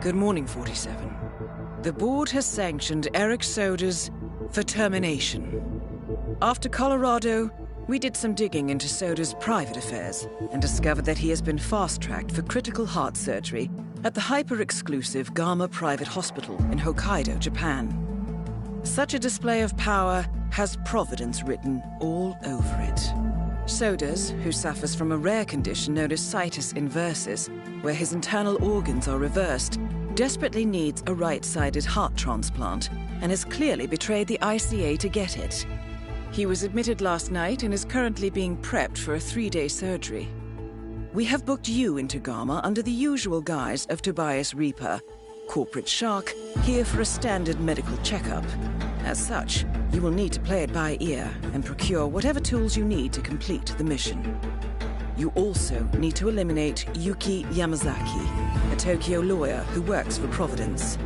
Good morning, 47. The board has sanctioned Eric Soda's for termination. After Colorado, we did some digging into Soda's private affairs and discovered that he has been fast-tracked for critical heart surgery at the hyper-exclusive Gama Private Hospital in Hokkaido, Japan. Such a display of power has Providence written all over it. Sodas, who suffers from a rare condition known as situs inversus, where his internal organs are reversed, desperately needs a right-sided heart transplant and has clearly betrayed the ICA to get it. He was admitted last night and is currently being prepped for a 3-day surgery. We have booked you into Gama under the usual guise of Tobias Reaper, corporate shark, here for a standard medical checkup. As such, you will need to play it by ear and procure whatever tools you need to complete the mission. You also need to eliminate Yuki Yamazaki, a Tokyo lawyer who works for Providence.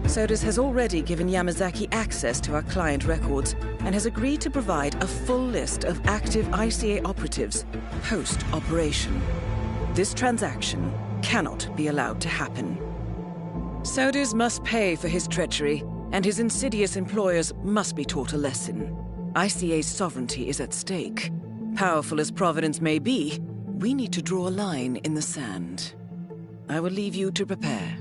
Sodas has already given Yamazaki access to our client records and has agreed to provide a full list of active ICA operatives post-operation. This transaction cannot be allowed to happen. Sodas must pay for his treachery, and his insidious employers must be taught a lesson. ICA's sovereignty is at stake. Powerful as Providence may be, we need to draw a line in the sand. I will leave you to prepare.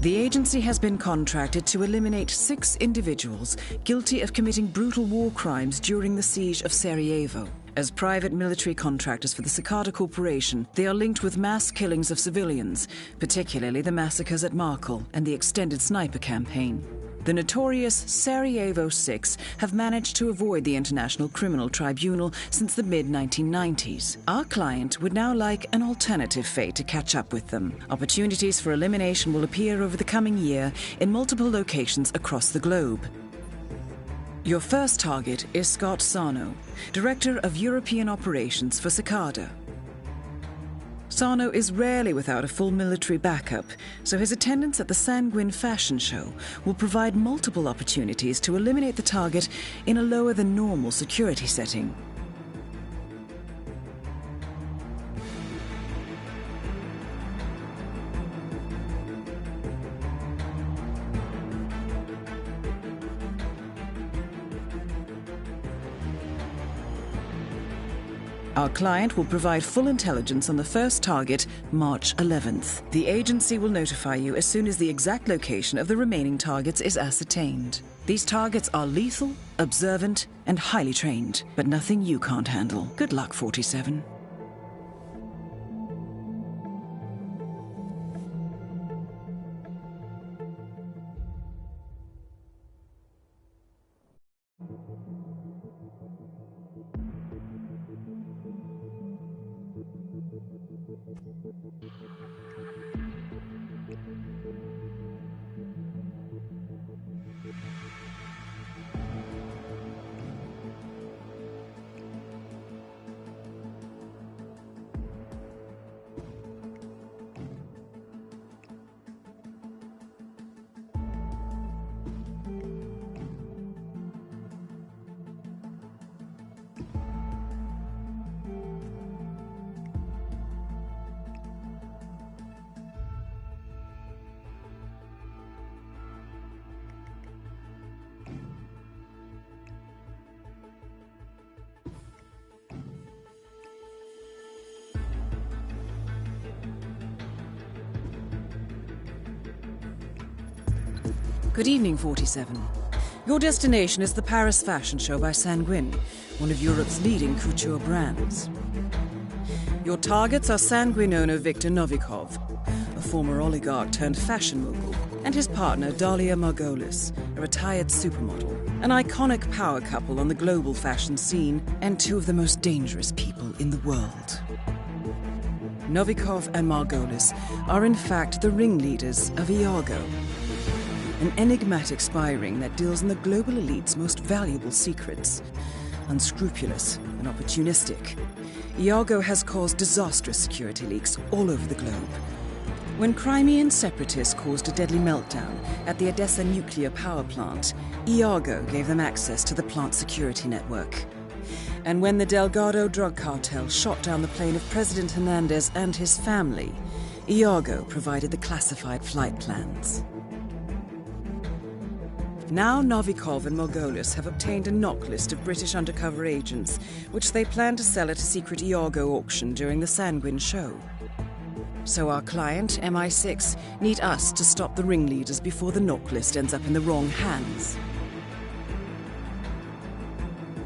The agency has been contracted to eliminate 6 individuals guilty of committing brutal war crimes during the siege of Sarajevo. As private military contractors for the Cicada Corporation, they are linked with mass killings of civilians, particularly the massacres at Markel and the extended sniper campaign. The notorious Sarajevo Six have managed to avoid the International Criminal Tribunal since the mid-1990s. Our client would now like an alternative fate to catch up with them. Opportunities for elimination will appear over the coming year in multiple locations across the globe. Your first target is Scott Sarno, Director of European Operations for Cicada. Sarno is rarely without a full military backup, so his attendance at the Sanguine fashion show will provide multiple opportunities to eliminate the target in a lower than normal security setting. Our client will provide full intelligence on the first target, March 11th. The agency will notify you as soon as the exact location of the remaining targets is ascertained. These targets are lethal, observant, and highly trained, but nothing you can't handle. Good luck, 47. Good evening, 47. Your destination is the Paris Fashion Show by Sanguine, one of Europe's leading couture brands. Your targets are Sanguine owner Viktor Novikov, a former oligarch turned fashion mogul, and his partner Dalia Margolis, a retired supermodel, an iconic power couple on the global fashion scene, and two of the most dangerous people in the world. Novikov and Margolis are in fact the ringleaders of Iago, an enigmatic spy ring that deals in the global elite's most valuable secrets. Unscrupulous and opportunistic, Iago has caused disastrous security leaks all over the globe. When Crimean separatists caused a deadly meltdown at the Odessa nuclear power plant, Iago gave them access to the plant's security network. And when the Delgado drug cartel shot down the plane of President Hernandez and his family, Iago provided the classified flight plans. Now Novikov and Margolis have obtained a knock list of British undercover agents, which they plan to sell at a secret Iago auction during the Sanguine show. So our client, MI6, need us to stop the ringleaders before the knock list ends up in the wrong hands.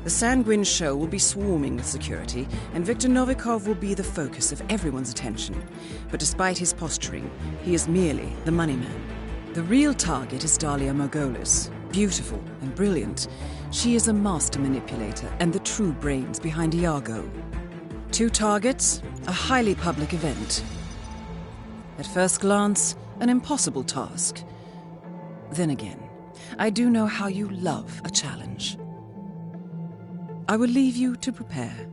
The Sanguine show will be swarming with security, and Viktor Novikov will be the focus of everyone's attention. But despite his posturing, he is merely the money man. The real target is Dalia Margolis. Beautiful and brilliant, she is a master manipulator and the true brains behind Iago. Two targets, a highly public event. At first glance, an impossible task. Then again, I do know how you love a challenge. I will leave you to prepare.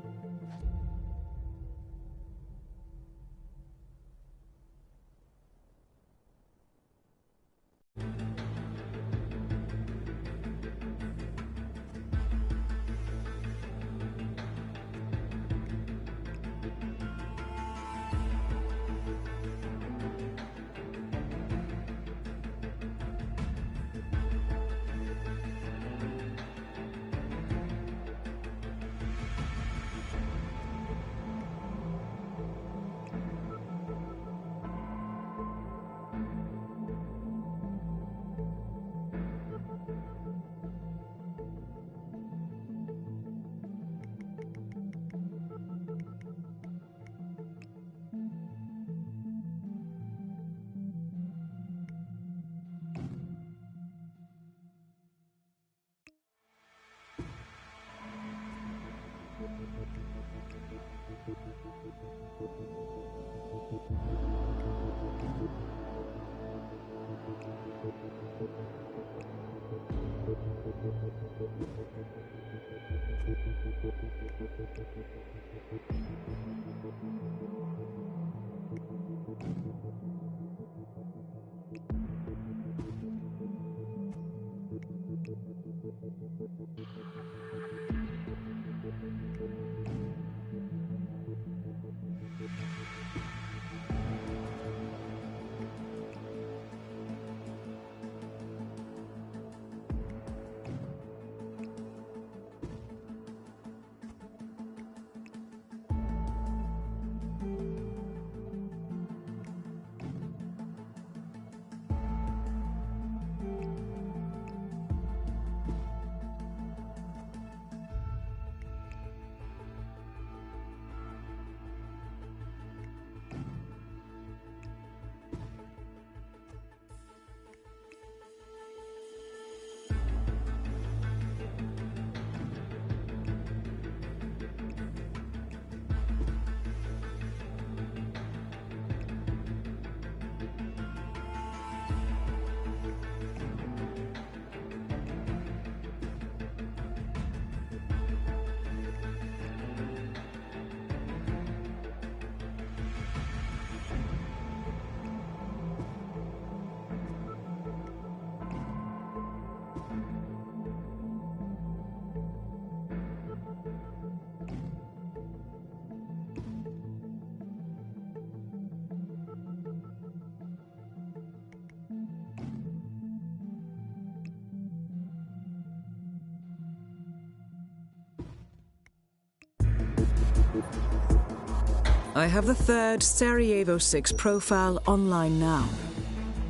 I have the third Sarajevo 6 profile online now.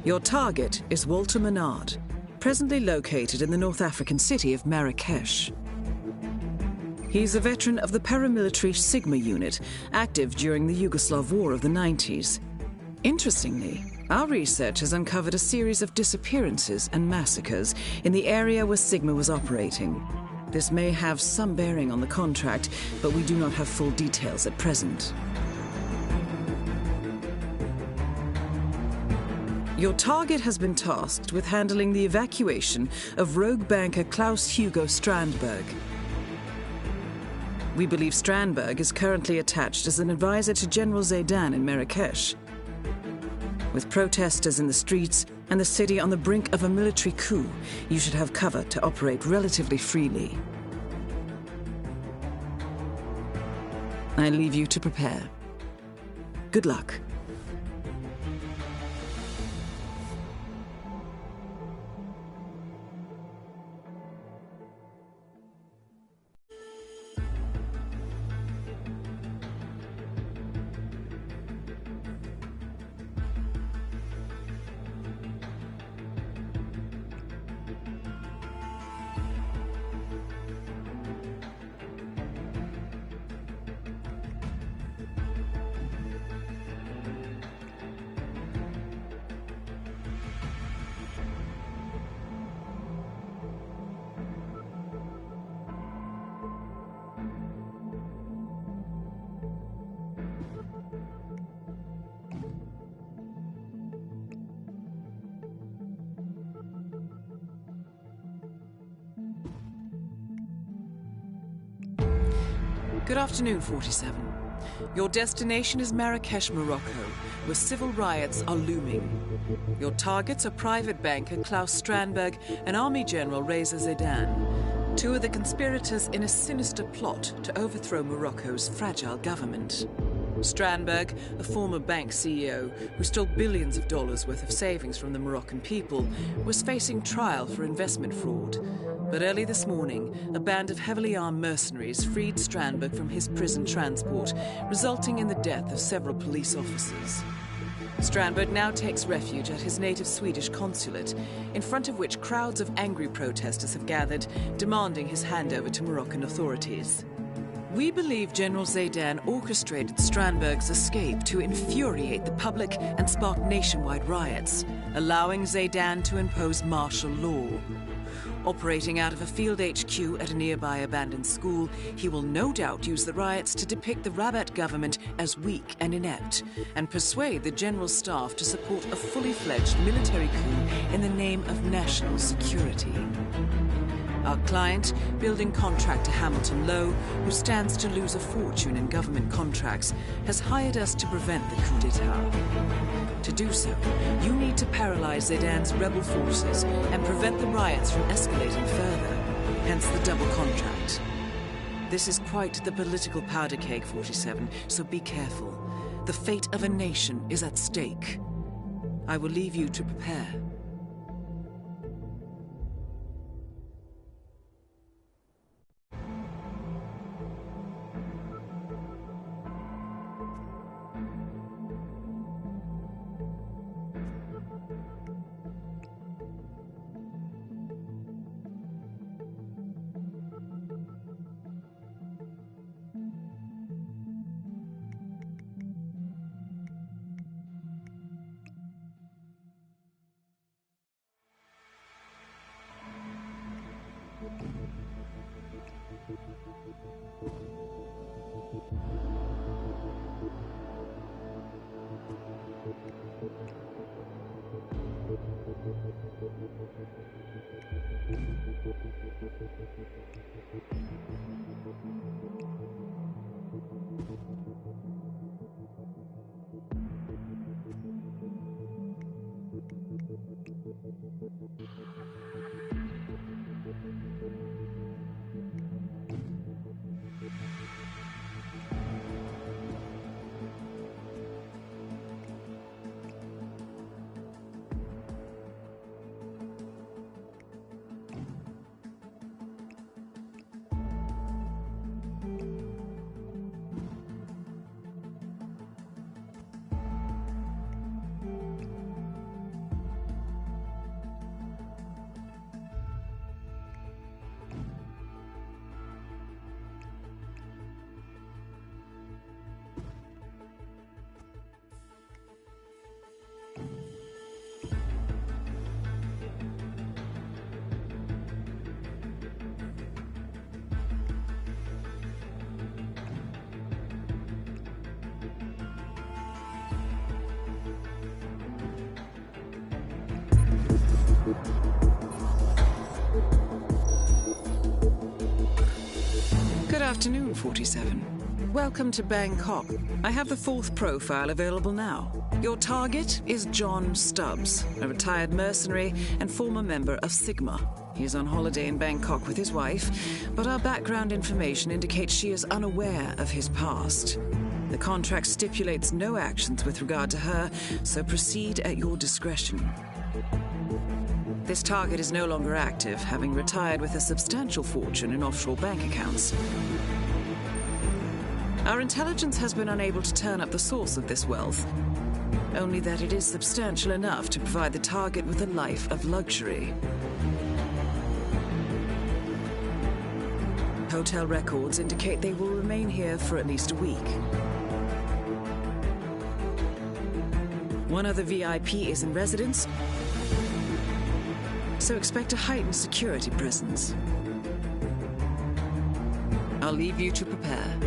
Your target is Walter Menard, presently located in the North African city of Marrakesh. He's a veteran of the paramilitary Sigma unit, active during the Yugoslav War of the 90s. Interestingly, our research has uncovered a series of disappearances and massacres in the area where Sigma was operating. This may have some bearing on the contract, but we do not have full details at present. Your target has been tasked with handling the evacuation of rogue banker Klaus Hugo Strandberg. We believe Strandberg is currently attached as an advisor to General Zaidan in Marrakesh. With protesters in the streets and the city on the brink of a military coup, you should have cover to operate relatively freely. I leave you to prepare. Good luck. Good afternoon, 47. Your destination is Marrakesh, Morocco, where civil riots are looming. Your targets are private banker Klaus Strandberg and Army General Reza Zaidan, two of the conspirators in a sinister plot to overthrow Morocco's fragile government. Strandberg, a former bank CEO who stole billions of dollars worth of savings from the Moroccan people, was facing trial for investment fraud. But early this morning, a band of heavily armed mercenaries freed Strandberg from his prison transport, resulting in the death of several police officers. Strandberg now takes refuge at his native Swedish consulate, in front of which crowds of angry protesters have gathered, demanding his handover to Moroccan authorities. We believe General Zaidan orchestrated Strandberg's escape to infuriate the public and spark nationwide riots, allowing Zaidan to impose martial law. Operating out of a field HQ at a nearby abandoned school, he will no doubt use the riots to depict the Rabat government as weak and inept, and persuade the general staff to support a fully fledged military coup in the name of national security. Our client, building contractor Hamilton Lowe, who stands to lose a fortune in government contracts, has hired us to prevent the coup d'etat. To do so, you need to paralyze Zaidan's rebel forces and prevent the riots from escalating further. hence the double contract. This is quite the political powder keg, 47, so be careful. The fate of a nation is at stake. I will leave you to prepare. Good afternoon, 47. Welcome to Bangkok. I have the fourth profile available now. Your target is John Stubbs, a retired mercenary and former member of Sigma. He is on holiday in Bangkok with his wife, but our background information indicates she is unaware of his past. The contract stipulates no actions with regard to her, so proceed at your discretion. This target is no longer active, having retired with a substantial fortune in offshore bank accounts. Our intelligence has been unable to turn up the source of this wealth, only that it is substantial enough to provide the target with a life of luxury. Hotel records indicate they will remain here for at least a week. One other VIP is in residence, so expect a heightened security presence. I'll leave you to prepare.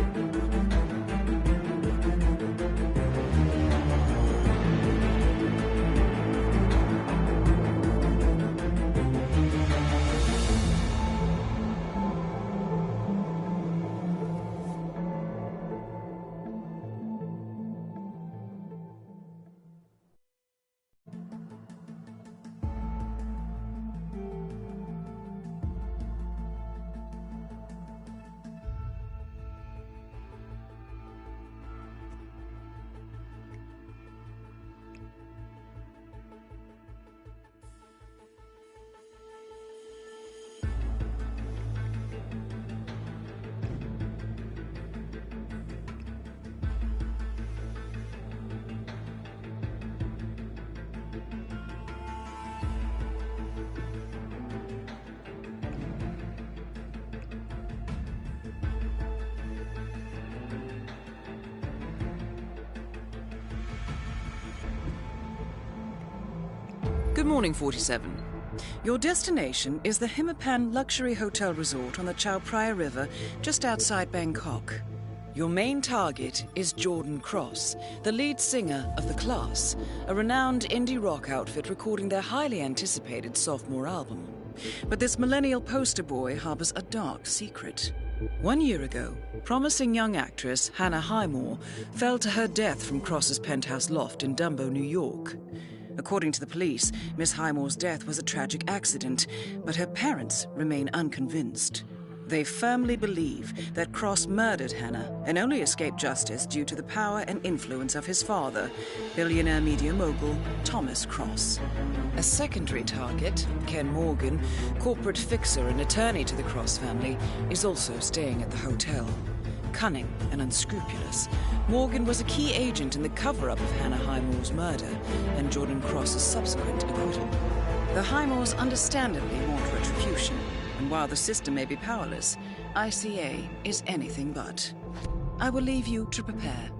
Good morning, 47. Your destination is the Hitman Luxury Hotel Resort on the Chao Phraya River, just outside Bangkok. Your main target is Jordan Cross, the lead singer of The Class, a renowned indie rock outfit recording their highly anticipated sophomore album. But this millennial poster boy harbors a dark secret. 1 year ago, promising young actress Hannah Highmore fell to her death from Cross's penthouse loft in Dumbo, New York. According to the police, Miss Highmore's death was a tragic accident, but her parents remain unconvinced. They firmly believe that Cross murdered Hannah and only escaped justice due to the power and influence of his father, billionaire media mogul Thomas Cross. A secondary target, Ken Morgan, corporate fixer and attorney to the Cross family, is also staying at the hotel. Cunning and unscrupulous, Morgan was a key agent in the cover-up of Hannah Highmore's murder and Jordan Cross's subsequent acquittal. The Highmores understandably want retribution, and while the system may be powerless, ICA is anything but. I will leave you to prepare.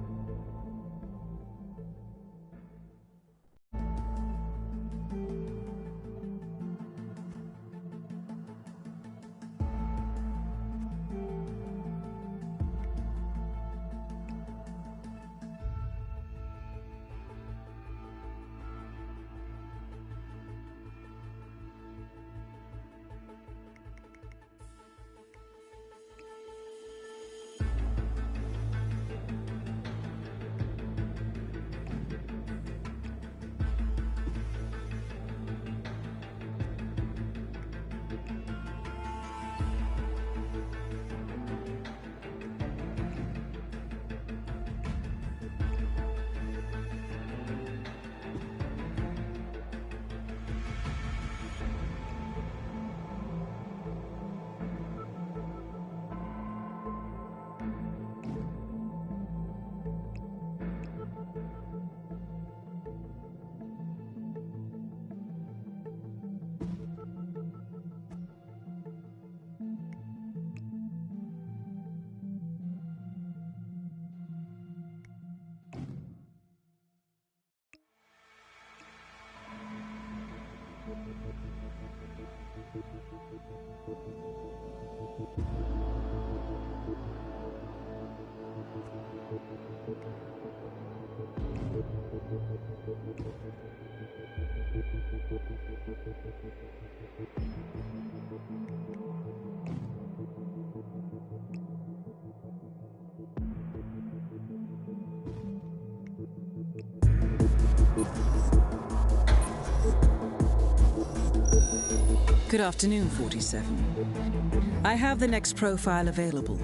Good afternoon, 47. I have the next profile available.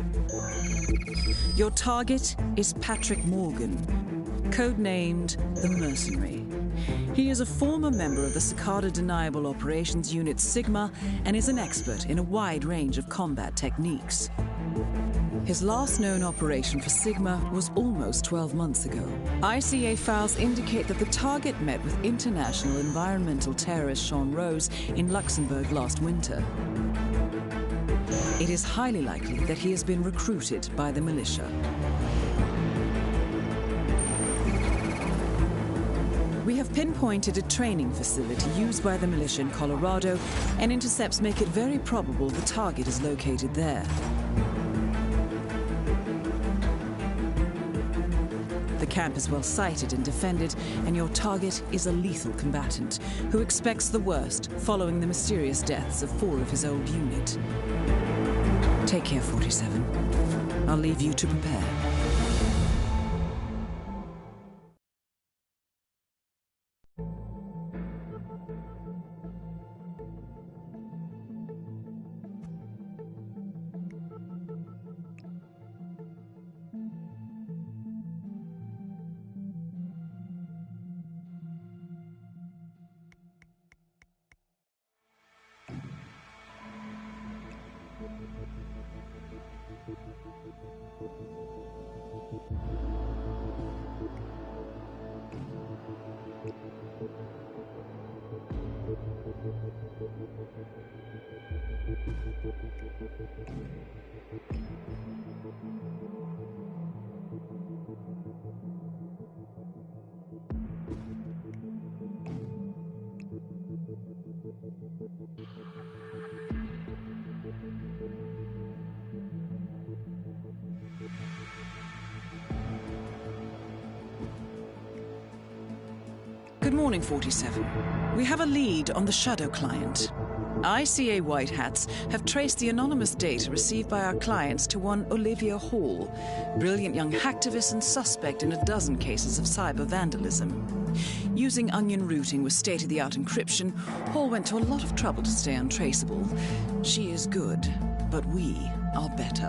Your target is Patrick Morgan, codenamed the Mercenary. He is a former member of the Cicada Deniable Operations Unit Sigma and is an expert in a wide range of combat techniques. His last known operation for Sigma was almost 12 months ago. ICA files indicate that the target met with international environmental terrorist Sean Rose in Luxembourg last winter. It is highly likely that he has been recruited by the militia. We have pinpointed a training facility used by the militia in Colorado, and intercepts make it very probable the target is located there. The camp is well sighted and defended, and your target is a lethal combatant who expects the worst following the mysterious deaths of 4 of his old unit. Take care, 47. I'll leave you to prepare. Good morning, 47. We have a lead on the Shadow client. ICA White Hats have traced the anonymous data received by our clients to one Olivia Hall, brilliant young hacktivist and suspect in a dozen cases of cyber vandalism. Using onion routing with state-of-the-art encryption, Hall went to a lot of trouble to stay untraceable. She is good, but we are better.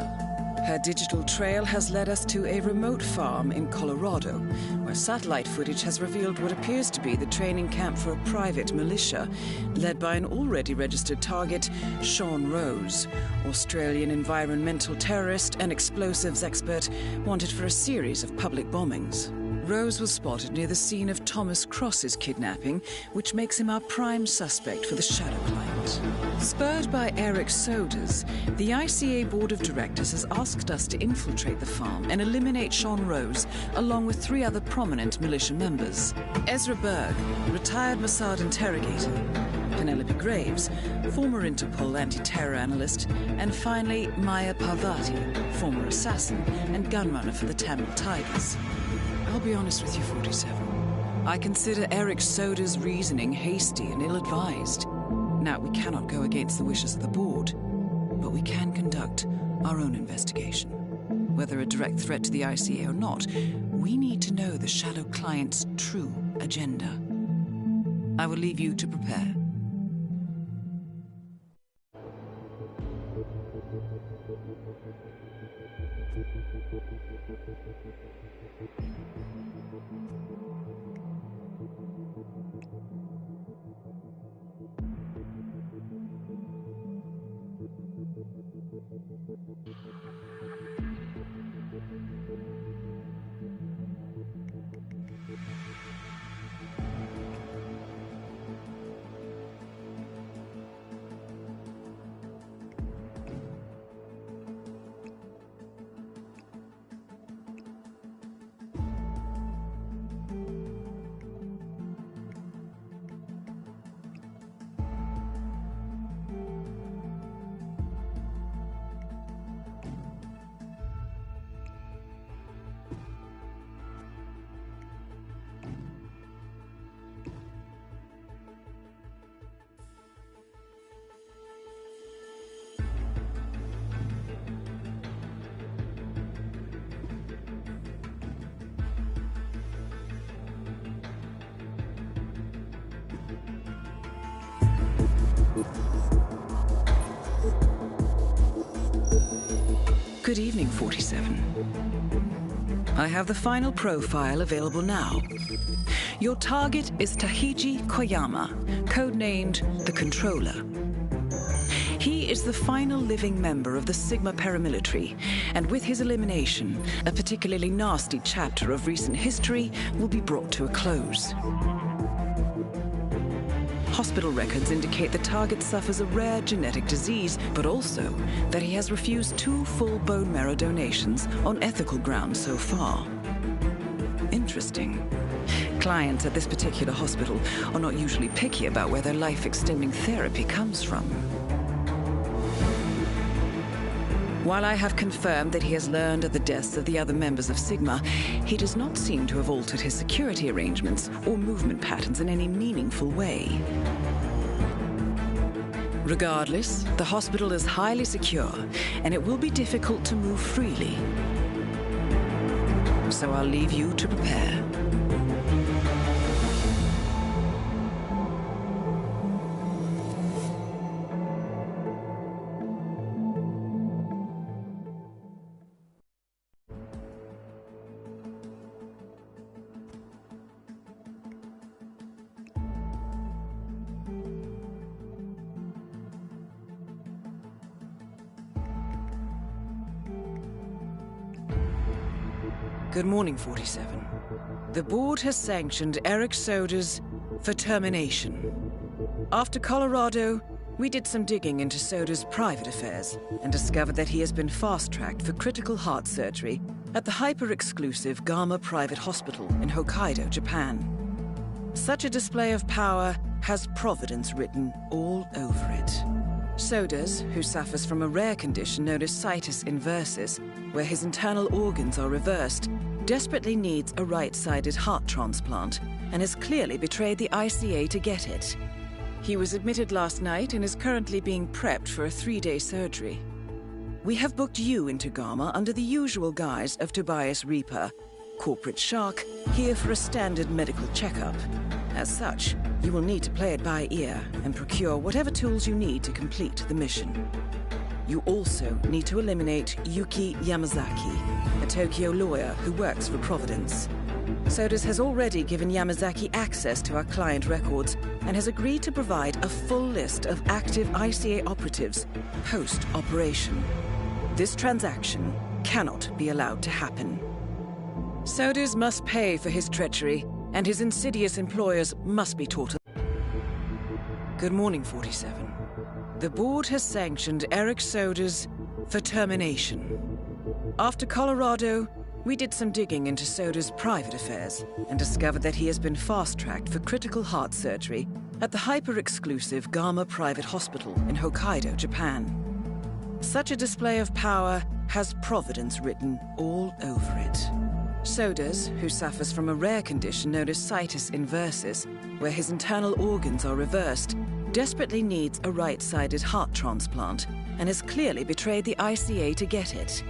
Her digital trail has led us to a remote farm in Colorado, where satellite footage has revealed what appears to be the training camp for a private militia, led by an already registered target, Sean Rose, Australian environmental terrorist and explosives expert wanted for a series of public bombings. Rose was spotted near the scene of Thomas Cross's kidnapping, which makes him our prime suspect for the shadow client. Spurred by Eric Soders, the ICA Board of Directors has asked us to infiltrate the farm and eliminate Sean Rose, along with 3 other prominent militia members. Ezra Berg, retired Mossad interrogator, Penelope Graves, former Interpol anti-terror analyst, and finally Maya Parvati, former assassin and gunrunner for the Tamil Tigers. I'll be honest with you, 47. I consider Eric Soda's reasoning hasty and ill-advised. Now, we cannot go against the wishes of the board, but we can conduct our own investigation. Whether a direct threat to the ICA or not, we need to know the shadow client's true agenda. I will leave you to prepare. Good evening, 47. I have the final profile available now. Your target is Tahiji Koyama, codenamed the Controller. He is the final living member of the Sigma paramilitary, and with his elimination, a particularly nasty chapter of recent history will be brought to a close. Hospital records indicate the target suffers a rare genetic disease, but also that he has refused 2 full bone marrow donations on ethical grounds so far. Interesting. Clients at this particular hospital are not usually picky about where their life-extending therapy comes from. While I have confirmed that he has learned of the deaths of the other members of Sigma, he does not seem to have altered his security arrangements or movement patterns in any meaningful way. Regardless, the hospital is highly secure, and it will be difficult to move freely. So I'll leave you to prepare. Good morning, 47. The board has sanctioned Eric Soders for termination. After Colorado, we did some digging into Soders' private affairs and discovered that he has been fast-tracked for critical heart surgery at the hyper-exclusive Gama Private Hospital in Hokkaido, Japan. Such a display of power has Providence written all over it. Soders, who suffers from a rare condition known as situs inversus, where his internal organs are reversed, desperately needs a right-sided heart transplant and has clearly betrayed the ICA to get it. He was admitted last night and is currently being prepped for a 3-day surgery. We have booked you into Gamma under the usual guise of Tobias Reaper, corporate shark, here for a standard medical checkup. As such, you will need to play it by ear and procure whatever tools you need to complete the mission. You also need to eliminate Yuki Yamazaki, a Tokyo lawyer who works for Providence. Sodas has already given Yamazaki access to our client records and has agreed to provide a full list of active ICA operatives post-operation. This transaction cannot be allowed to happen. Sodas must pay for his treachery, and his insidious employers must be taught. Good morning, 47. The board has sanctioned Eric Sodas for termination. After Colorado, we did some digging into Soda's private affairs and discovered that he has been fast-tracked for critical heart surgery at the hyper-exclusive Gamma Private Hospital in Hokkaido, Japan. Such a display of power has Providence written all over it. Sodas, who suffers from a rare condition known as situs inversus, where his internal organs are reversed, desperately needs a right-sided heart transplant and has clearly betrayed the ICA to get it.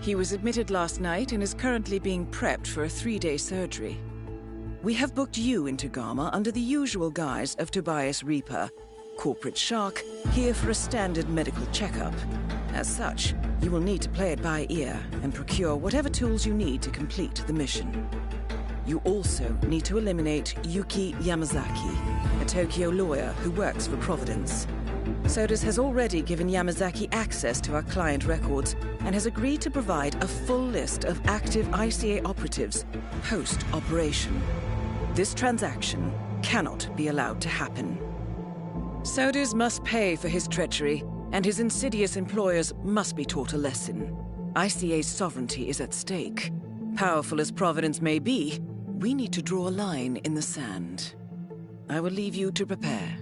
He was admitted last night and is currently being prepped for a 3-day surgery. We have booked you into Gamma under the usual guise of Tobias Reaper, corporate shark, here for a standard medical checkup. As such, you will need to play it by ear and procure whatever tools you need to complete the mission. You also need to eliminate Yuki Yamazaki, a Tokyo lawyer who works for Providence. Sodas has already given Yamazaki access to our client records and has agreed to provide a full list of active ICA operatives post-operation. This transaction cannot be allowed to happen. Sodas must pay for his treachery, and his insidious employers must be taught a lesson. ICA's sovereignty is at stake. Powerful as Providence may be, we need to draw a line in the sand. I will leave you to prepare.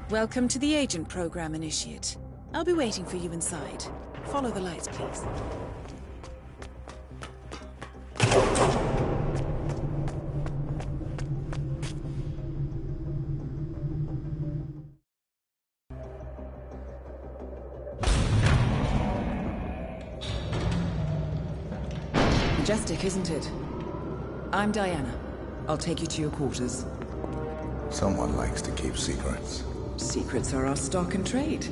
Welcome to the Agent Program, Initiate. I'll be waiting for you inside. Follow the lights, please. Majestic, isn't it? I'm Diana. I'll take you to your quarters. Someone likes to keep secrets. Secrets are our stock and trade.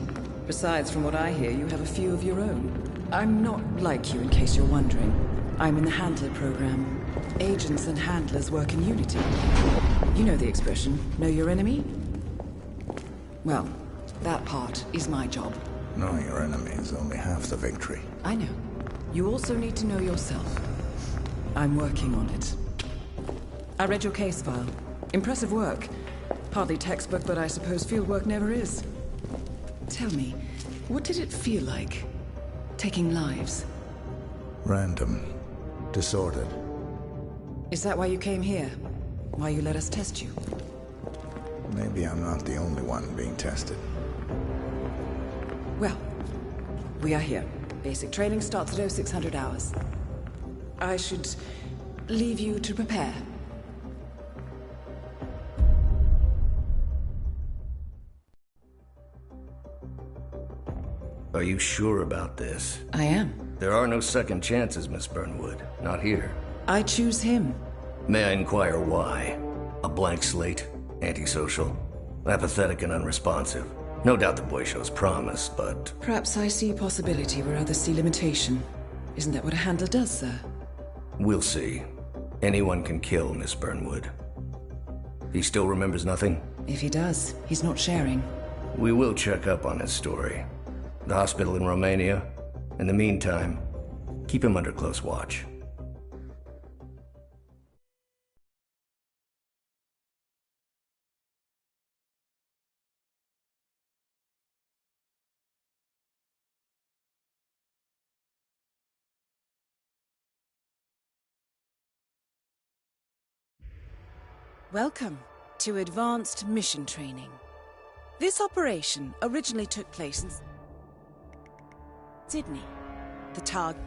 Besides, from what I hear, you have a few of your own. I'm not like you, in case you're wondering. I'm in the Handler program. Agents and handlers work in unity. You know the expression, know your enemy? Well, that part is my job. Knowing your enemy is only half the victory. I know. You also need to know yourself. I'm working on it. I read your case file. Impressive work. Hardly textbook, but I suppose fieldwork never is. Tell me, what did it feel like, taking lives? Random. Disordered. Is that why you came here? Why you let us test you? Maybe I'm not the only one being tested. Well, we are here. Basic training starts at 0600 hours. I should leave you to prepare. Are you sure about this? I am. There are no second chances, Miss Burnwood. Not here. I choose him. May I inquire why? A blank slate? Antisocial? Apathetic and unresponsive? No doubt the boy shows promise, but... Perhaps I see possibility where others see limitation. Isn't that what a handler does, sir? We'll see. Anyone can kill Miss Burnwood. He still remembers nothing? If he does, he's not sharing. We will check up on his story. The hospital in Romania. In the meantime, keep him under close watch. Welcome to Advanced Mission Training. This operation originally took place in Sydney. The target...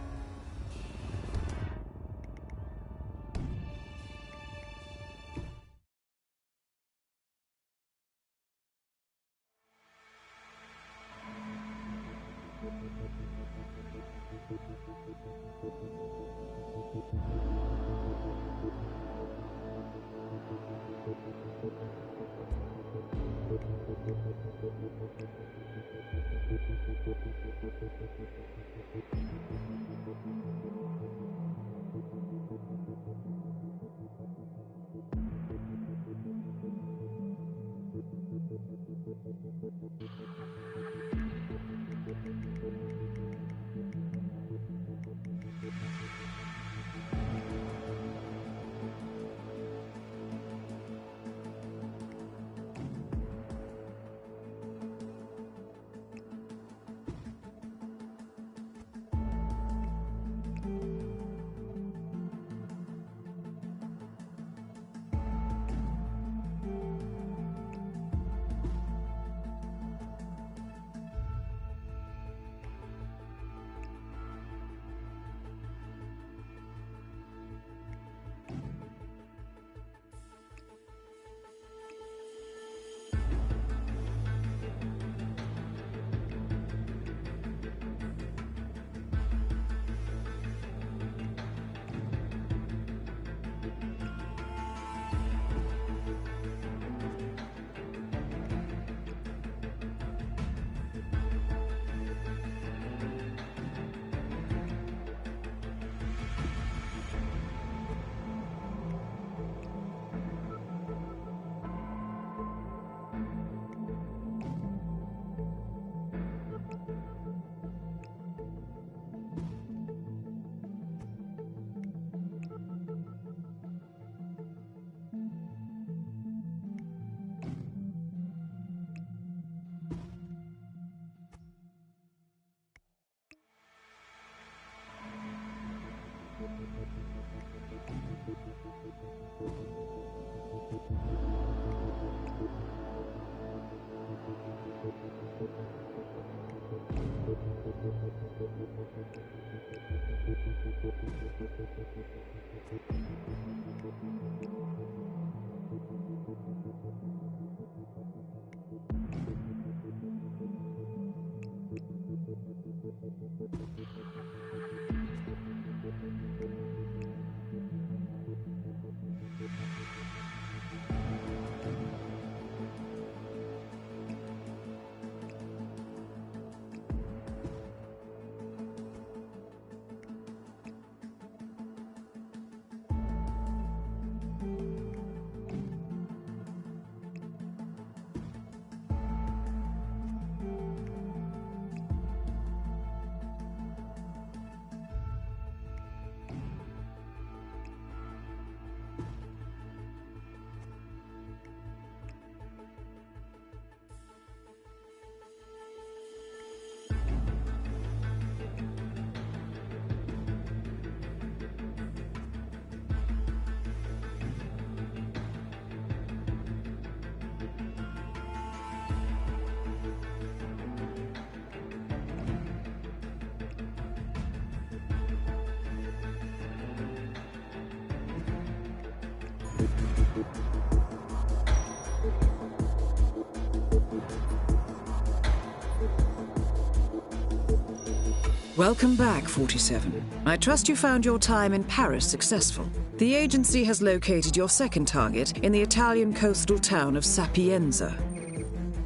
Welcome back, 47. I trust you found your time in Paris successful. The agency has located your second target in the Italian coastal town of Sapienza.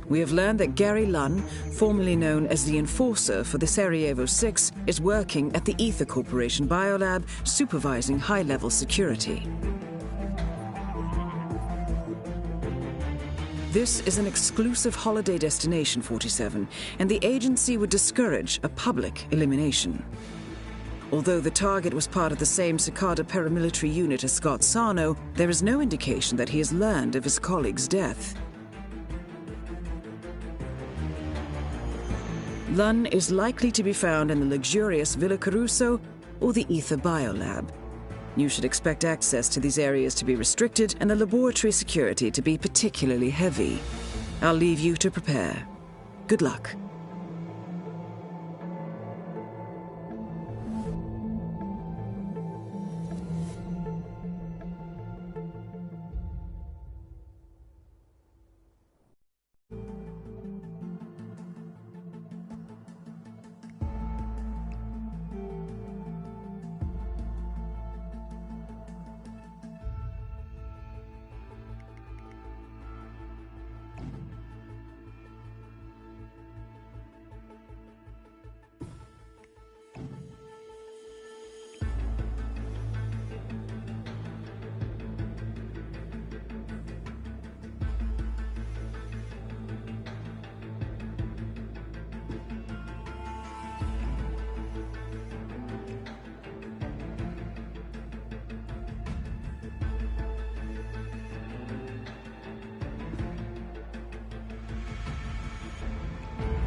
We have learned that Gary Lunn, formerly known as the Enforcer for the Sarajevo 6, is working at the Ether Corporation Biolab, supervising high-level security. This is an exclusive holiday destination, 47, and the agency would discourage a public elimination. Although the target was part of the same Cicada paramilitary unit as Scott Sarno, there is no indication that he has learned of his colleague's death. Lunn is likely to be found in the luxurious Villa Caruso or the Ether Biolab. You should expect access to these areas to be restricted and the laboratory security to be particularly heavy. I'll leave you to prepare. Good luck.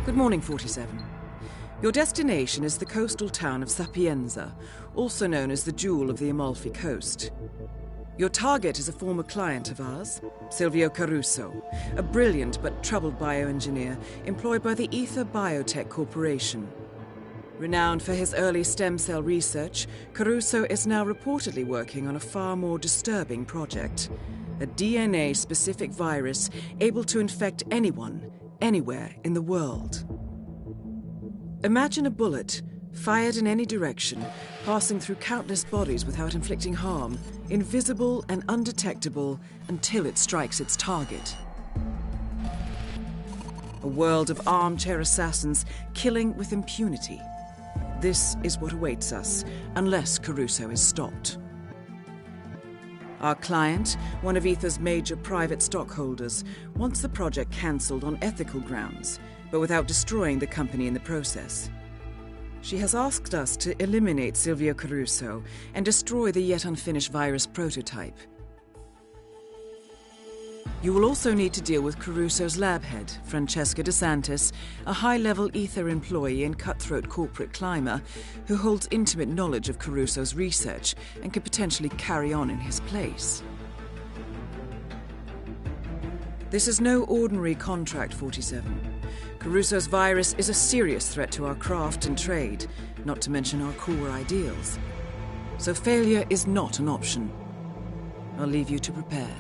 Good morning, 47. Your destination is the coastal town of Sapienza, also known as the Jewel of the Amalfi Coast. Your target is a former client of ours, Silvio Caruso, a brilliant but troubled bioengineer employed by the Ether Biotech Corporation. Renowned for his early stem cell research, Caruso is now reportedly working on a far more disturbing project, a DNA-specific virus able to infect anyone, anywhere in the world. Imagine a bullet, fired in any direction, passing through countless bodies without inflicting harm, invisible and undetectable until it strikes its target. A world of armchair assassins killing with impunity. This is what awaits us, unless Caruso is stopped. Our client, one of Ether's major private stockholders, wants the project cancelled on ethical grounds, but without destroying the company in the process. She has asked us to eliminate Silvio Caruso and destroy the yet unfinished virus prototype. You will also need to deal with Caruso's lab head, Francesca DeSantis, a high-level Ether employee and cutthroat corporate climber who holds intimate knowledge of Caruso's research and could potentially carry on in his place. This is no ordinary contract, 47. Caruso's virus is a serious threat to our craft and trade, not to mention our core ideals. So failure is not an option. I'll leave you to prepare.